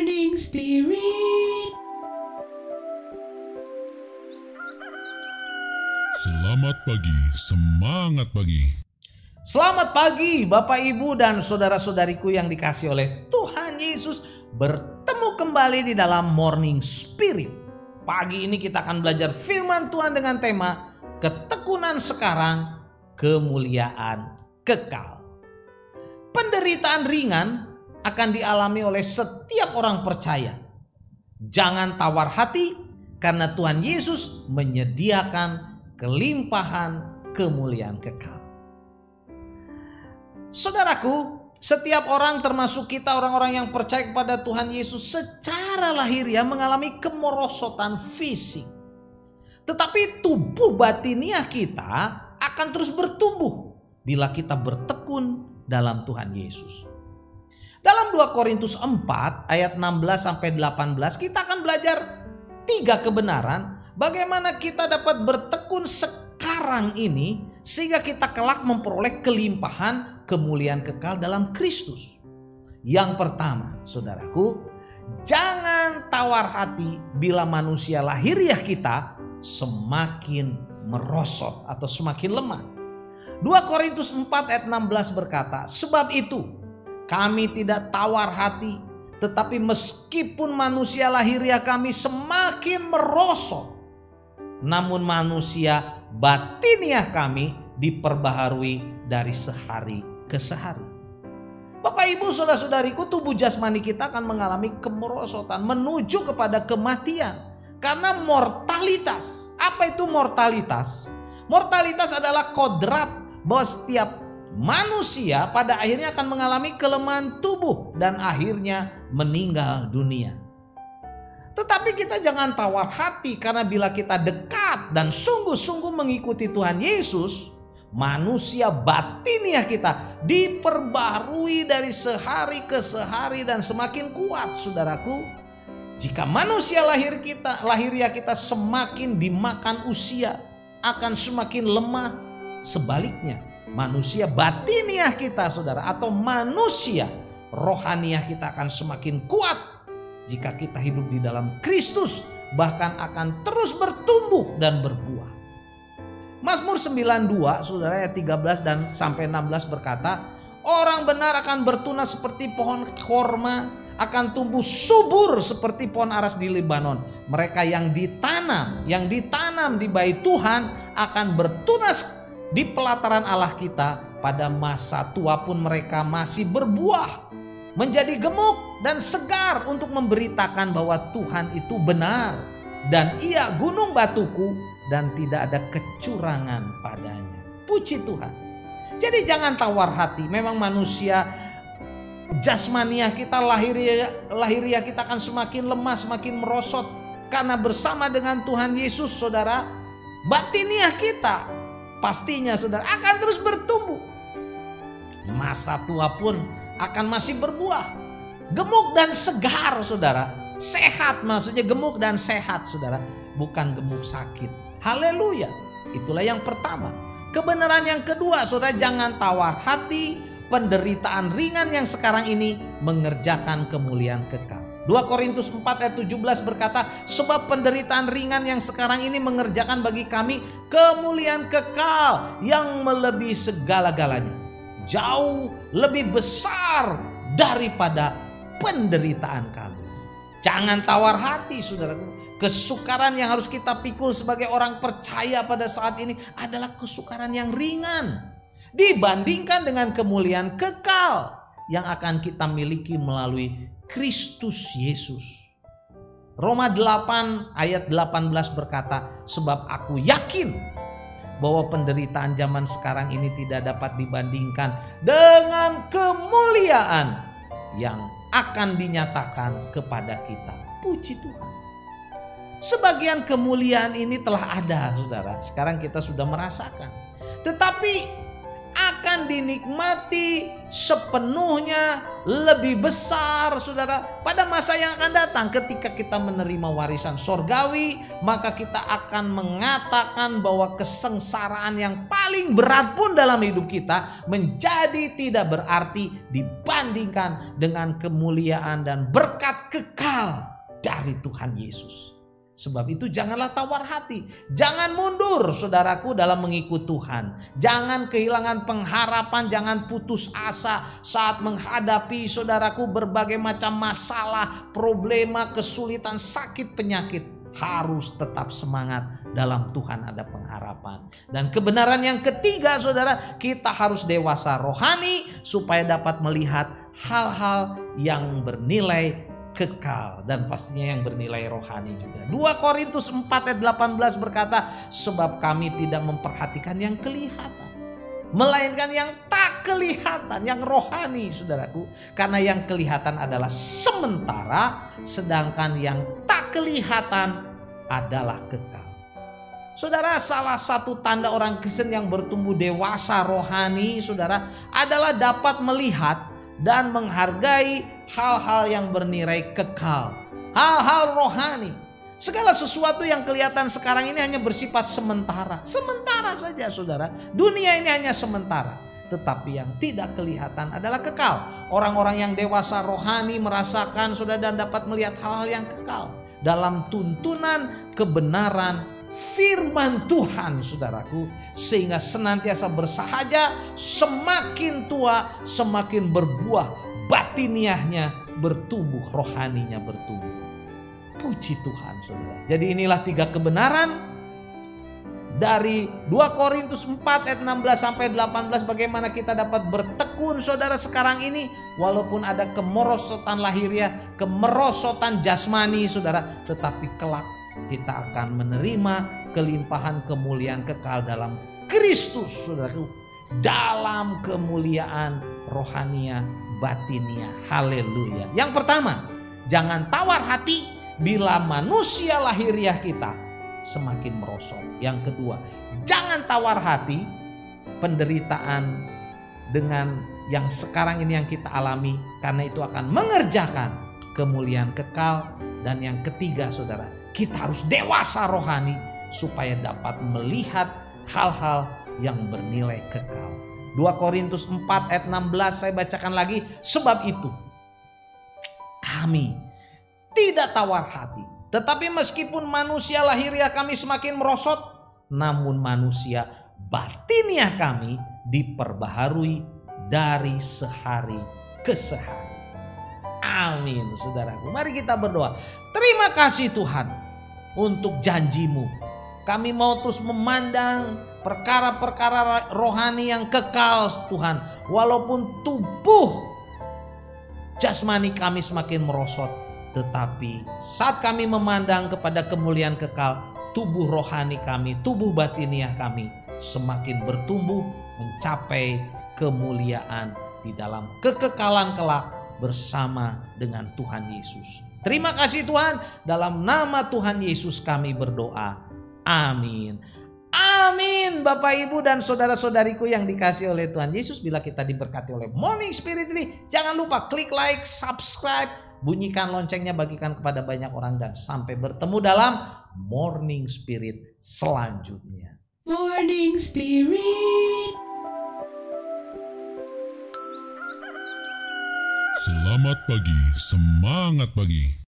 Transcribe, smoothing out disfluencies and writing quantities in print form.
Morning Spirit. Selamat pagi, semangat pagi. Selamat pagi Bapak Ibu dan saudara-saudariku yang dikasihi oleh Tuhan Yesus. Bertemu kembali di dalam Morning Spirit. Pagi ini kita akan belajar firman Tuhan dengan tema ketekunan sekarang, kemuliaan kekal. Penderitaan ringan akan dialami oleh setiap orang percaya. Jangan tawar hati karena Tuhan Yesus menyediakan kelimpahan kemuliaan kekal. Saudaraku, setiap orang termasuk kita orang-orang yang percaya kepada Tuhan Yesus secara lahiriah mengalami kemerosotan fisik. Tetapi tubuh batiniah kita akan terus bertumbuh bila kita bertekun dalam Tuhan Yesus. Dalam 2 Korintus 4 ayat 16-18 kita akan belajar 3 kebenaran bagaimana kita dapat bertekun sekarang ini sehingga kita kelak memperoleh kelimpahan kemuliaan kekal dalam Kristus. Yang pertama, saudaraku, jangan tawar hati bila manusia lahiriah kita semakin merosot atau semakin lemah. 2 Korintus 4 ayat 16 berkata, sebab itu kami tidak tawar hati, tetapi meskipun manusia lahiriah kami semakin merosot, namun manusia batiniah kami diperbaharui dari sehari ke sehari. Bapak Ibu saudara-saudariku, tubuh jasmani kita akan mengalami kemerosotan menuju kepada kematian karena mortalitas. Apa itu mortalitas? Mortalitas adalah kodrat bahwa setiap manusia pada akhirnya akan mengalami kelemahan tubuh dan akhirnya meninggal dunia. Tetapi kita jangan tawar hati karena bila kita dekat dan sungguh-sungguh mengikuti Tuhan Yesus, manusia batiniah kita diperbarui dari sehari ke sehari dan semakin kuat, saudaraku. Jika manusia lahiriah kita semakin dimakan usia, akan semakin lemah. Sebaliknya, manusia batiniah kita, saudara, atau manusia rohaniah kita akan semakin kuat jika kita hidup di dalam Kristus, bahkan akan terus bertumbuh dan berbuah. Mazmur 92 saudara ayat 13 dan sampai 16 berkata, orang benar akan bertunas seperti pohon korma, akan tumbuh subur seperti pohon aras di Lebanon. Mereka yang ditanam di bait Tuhan akan bertunas di pelataran Allah kita. Pada masa tua pun mereka masih berbuah, menjadi gemuk dan segar untuk memberitakan bahwa Tuhan itu benar dan Ia gunung batuku dan tidak ada kecurangan padanya. Puji Tuhan. Jadi jangan tawar hati. Memang manusia jasmaniah kita, lahiriah kita akan semakin lemah, semakin merosot karena bersama dengan Tuhan Yesus, saudara, batiniah kita pastinya, saudara, akan terus bertumbuh. Masa tua pun akan masih berbuah, gemuk dan segar, saudara. Sehat, maksudnya gemuk dan sehat, saudara, bukan gemuk sakit. Haleluya. Itulah yang pertama. Kebenaran yang kedua, saudara, jangan tawar hati. Penderitaan ringan yang sekarang ini mengerjakan kemuliaan kekal. 2 Korintus 4 ayat 17 berkata, sebab penderitaan ringan yang sekarang ini mengerjakan bagi kami kemuliaan kekal yang melebihi segala-galanya, jauh lebih besar daripada penderitaan kami. Jangan tawar hati, saudaraku. Kesukaran yang harus kita pikul sebagai orang percaya pada saat ini adalah kesukaran yang ringan dibandingkan dengan kemuliaan kekal yang akan kita miliki melalui Kristus Yesus. Roma 8 ayat 18 berkata, sebab aku yakin bahwa penderitaan zaman sekarang ini tidak dapat dibandingkan dengan kemuliaan yang akan dinyatakan kepada kita. Puji Tuhan. Sebagian kemuliaan ini telah ada, saudara. Sekarang kita sudah merasakan. Tetapi akan akan dinikmati sepenuhnya, lebih besar saudara pada masa yang akan datang. Ketika kita menerima warisan sorgawi, maka kita akan mengatakan bahwa kesengsaraan yang paling berat pun dalam hidup kita menjadi tidak berarti dibandingkan dengan kemuliaan dan berkat kekal dari Tuhan Yesus. Sebab itu janganlah tawar hati. Jangan mundur saudaraku dalam mengikut Tuhan. Jangan kehilangan pengharapan. Jangan putus asa saat menghadapi saudaraku berbagai macam masalah, problema, kesulitan, sakit, penyakit. Harus tetap semangat. Dalam Tuhan ada pengharapan. Dan kebenaran yang ketiga saudara, kita harus dewasa rohani supaya dapat melihat hal-hal yang bernilai kekal dan pastinya yang bernilai rohani juga. 2 Korintus 4 ayat 18 berkata, sebab kami tidak memperhatikan yang kelihatan, melainkan yang tak kelihatan, yang rohani saudaraku. Karena yang kelihatan adalah sementara, sedangkan yang tak kelihatan adalah kekal. Saudara, salah satu tanda orang Kristen yang bertumbuh dewasa rohani saudara adalah dapat melihat dan menghargai hal-hal yang bernilai kekal, hal-hal rohani. Segala sesuatu yang kelihatan sekarang ini hanya bersifat sementara. Sementara saja saudara. Dunia ini hanya sementara. Tetapi yang tidak kelihatan adalah kekal. Orang-orang yang dewasa rohani merasakan saudara dan dapat melihat hal-hal yang kekal dalam tuntunan kebenaran firman Tuhan saudaraku, sehingga senantiasa bersahaja, semakin tua semakin berbuah, batiniahnya bertumbuh, rohaninya bertumbuh. Puji Tuhan saudara. Jadi inilah 3 kebenaran dari 2 Korintus 4 ayat 16 sampai 18, bagaimana kita dapat bertekun saudara sekarang ini. Walaupun ada kemerosotan lahiriah, kemerosotan jasmani saudara, tetapi kelak kita akan menerima kelimpahan kemuliaan kekal dalam Kristus saudaraku, dalam kemuliaan rohania batinia. Haleluya. Yang pertama, jangan tawar hati bila manusia lahiriah kita semakin merosot. Yang kedua, jangan tawar hati penderitaan dengan yang sekarang ini yang kita alami, karena itu akan mengerjakan kemuliaan kekal. Dan yang ketiga saudara, kita harus dewasa rohani supaya dapat melihat hal-hal yang bernilai kekal. 2 Korintus 4 ayat 16 saya bacakan lagi. Sebab itu kami tidak tawar hati, tetapi meskipun manusia lahiriah kami semakin merosot, namun manusia batiniah kami diperbaharui dari sehari ke sehari. Amin saudaraku. Mari kita berdoa. Terima kasih Tuhan untuk janjimu. Kami mau terus memandang perkara-perkara rohani yang kekal Tuhan. Walaupun tubuh jasmani kami semakin merosot, tetapi saat kami memandang kepada kemuliaan kekal, tubuh rohani kami, tubuh batiniah kami semakin bertumbuh mencapai kemuliaan di dalam kekekalan kelak bersama dengan Tuhan Yesus. Terima kasih Tuhan, dalam nama Tuhan Yesus kami berdoa. Amin. Amin. Bapak Ibu dan saudara-saudariku yang dikasihi oleh Tuhan Yesus, bila kita diberkati oleh Morning Spirit ini, jangan lupa klik like, subscribe, bunyikan loncengnya, bagikan kepada banyak orang, dan sampai bertemu dalam Morning Spirit selanjutnya. Morning Spirit. Selamat pagi, semangat pagi.